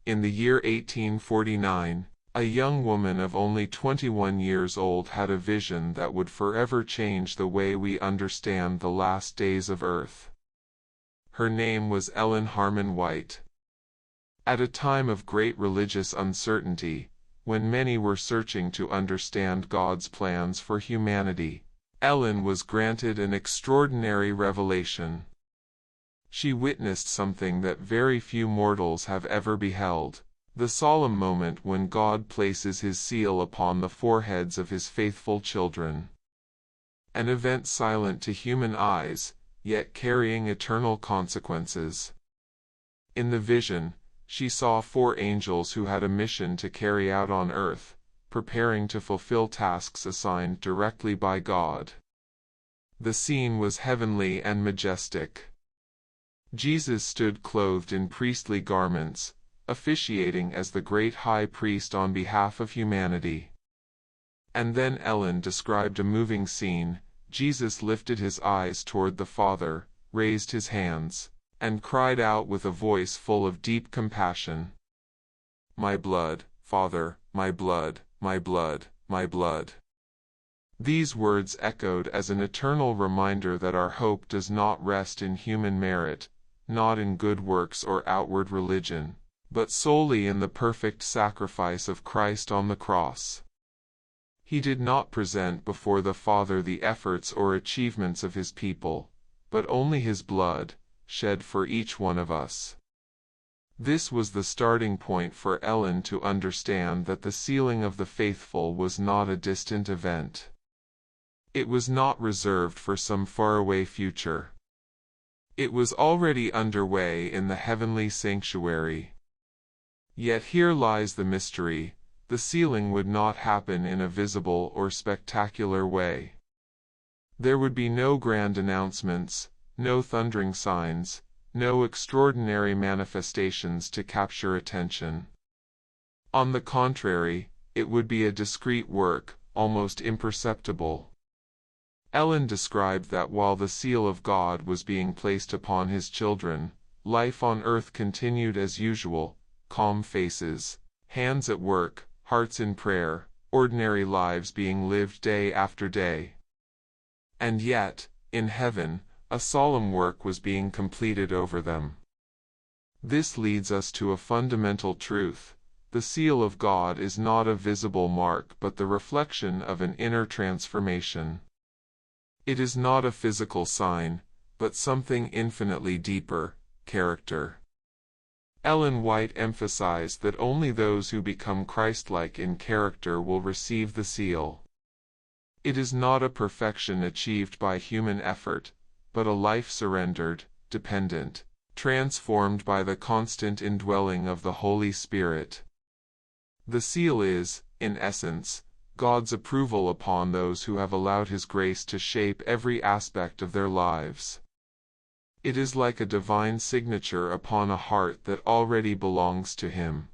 In the year 1849, a young woman of only 21 years old had a vision that would forever change the way we understand the last days of Earth. Her name was EllenGWhite. At a time of great religious uncertainty, when many were searching to understand God's plans for humanity, Ellen was granted an extraordinary revelation. She witnessed something that very few mortals have ever beheld, the solemn moment when God places His seal upon the foreheads of His faithful children. An event silent to human eyes, yet carrying eternal consequences. In the vision, she saw 4 angels who had a mission to carry out on earth, preparing to fulfill tasks assigned directly by God. The scene was heavenly and majestic. Jesus stood clothed in priestly garments, officiating as the great high priest on behalf of humanity. And then Ellen described a moving scene. Jesus lifted His eyes toward the Father, raised His hands, and cried out with a voice full of deep compassion, "My blood, Father, my blood, my blood, my blood." These words echoed as an eternal reminder that our hope does not rest in human merit, not in good works or outward religion, but solely in the perfect sacrifice of Christ on the cross. He did not present before the Father the efforts or achievements of His people, but only His blood, shed for each one of us. This was the starting point for Ellen to understand that the sealing of the faithful was not a distant event. It was not reserved for some faraway future. It was already underway in the heavenly sanctuary. Yet here lies the mystery: the sealing would not happen in a visible or spectacular way. There would be no grand announcements, no thundering signs, no extraordinary manifestations to capture attention. On the contrary, it would be a discreet work, almost imperceptible. Ellen described that while the seal of God was being placed upon His children, life on earth continued as usual: calm faces, hands at work, hearts in prayer, ordinary lives being lived day after day. And yet, in heaven, a solemn work was being completed over them. This leads us to a fundamental truth: the seal of God is not a visible mark but the reflection of an inner transformation. It is not a physical sign, but something infinitely deeper: character. EllenGWhite emphasized that only those who become Christ-like in character will receive the seal. It is not a perfection achieved by human effort, but a life surrendered, dependent, transformed by the constant indwelling of the Holy Spirit. The seal is, in essence, God's approval upon those who have allowed His grace to shape every aspect of their lives. It is like a divine signature upon a heart that already belongs to Him.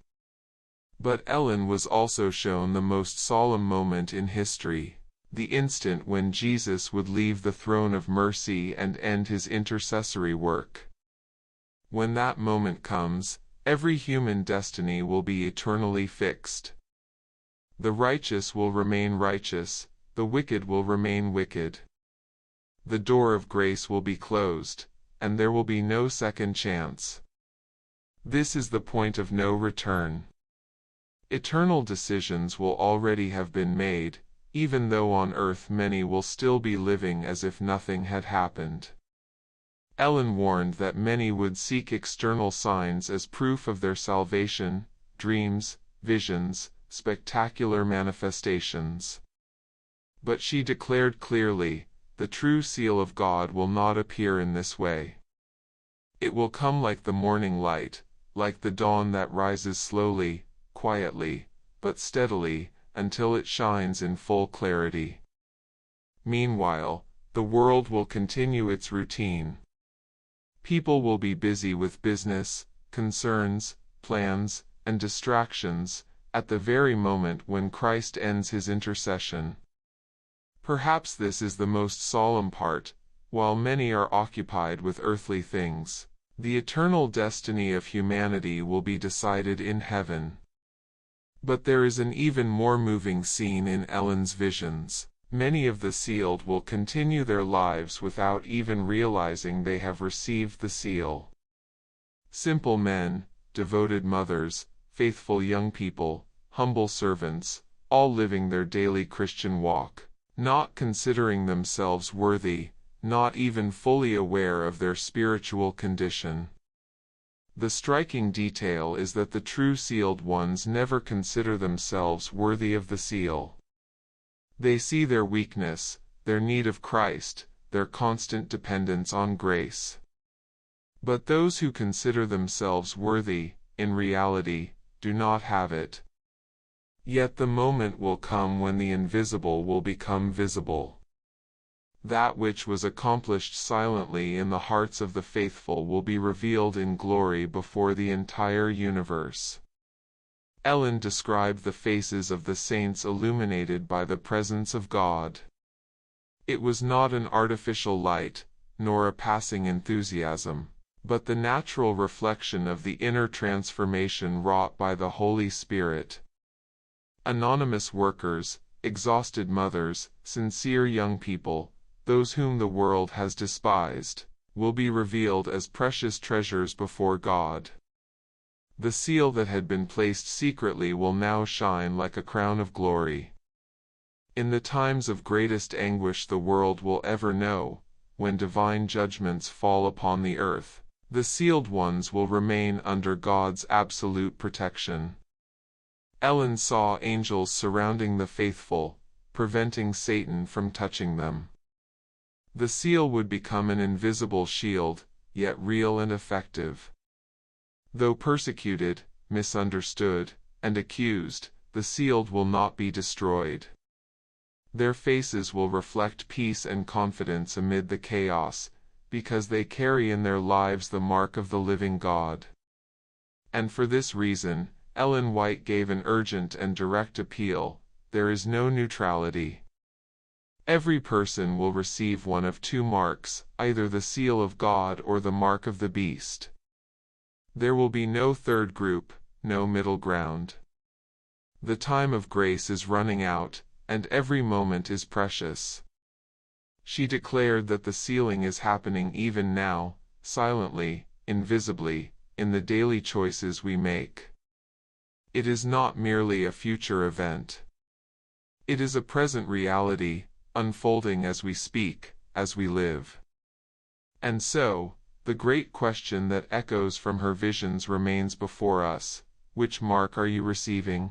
But Ellen was also shown the most solemn moment in history: the instant when Jesus would leave the throne of mercy and end His intercessory work. When that moment comes, every human destiny will be eternally fixed. The righteous will remain righteous, the wicked will remain wicked. The door of grace will be closed, and there will be no second chance. This is the point of no return. Eternal decisions will already have been made, even though on earth many will still be living as if nothing had happened. Ellen warned that many would seek external signs as proof of their salvation: dreams, visions, spectacular manifestations. But she declared clearly, the true seal of God will not appear in this way. It will come like the morning light, like the dawn that rises slowly, quietly, but steadily, until it shines in full clarity. Meanwhile, the world will continue its routine. People will be busy with business, concerns, plans, and distractions, at the very moment when Christ ends His intercession. Perhaps this is the most solemn part: while many are occupied with earthly things, The eternal destiny of humanity will be decided in heaven. But there is an even more moving scene in Ellen's visions. Many of the sealed will continue their lives without even realizing they have received the seal. Simple men, devoted mothers, faithful young people, humble servants, all living their daily Christian walk, not considering themselves worthy, not even fully aware of their spiritual condition. The striking detail is that the true sealed ones never consider themselves worthy of the seal. They see their weakness, their need of Christ, their constant dependence on grace. But those who consider themselves worthy, in reality, do not have it. Yet the moment will come when the invisible will become visible. That which was accomplished silently in the hearts of the faithful will be revealed in glory before the entire universe. Ellen described the faces of the saints illuminated by the presence of God. It was not an artificial light, nor a passing enthusiasm, but the natural reflection of the inner transformation wrought by the Holy Spirit. Anonymous workers, exhausted mothers, sincere young people, those whom the world has despised, will be revealed as precious treasures before God. The seal that had been placed secretly will now shine like a crown of glory. In the times of greatest anguish the world will ever know, when divine judgments fall upon the earth, the sealed ones will remain under God's absolute protection. Ellen saw angels surrounding the faithful, preventing Satan from touching them. The seal would become an invisible shield, yet real and effective. Though persecuted, misunderstood, and accused, the sealed will not be destroyed. Their faces will reflect peace and confidence amid the chaos, because they carry in their lives the mark of the living God. And for this reason, EllenGWhite gave an urgent and direct appeal: there is no neutrality. Every person will receive one of two marks, either the seal of God or the mark of the beast. There will be no third group, no middle ground. The time of grace is running out, and every moment is precious. She declared that the sealing is happening even now, silently, invisibly, in the daily choices we make. It is not merely a future event. It is a present reality, unfolding as we speak, as we live. And so, the great question that echoes from her visions remains before us: which mark are you receiving?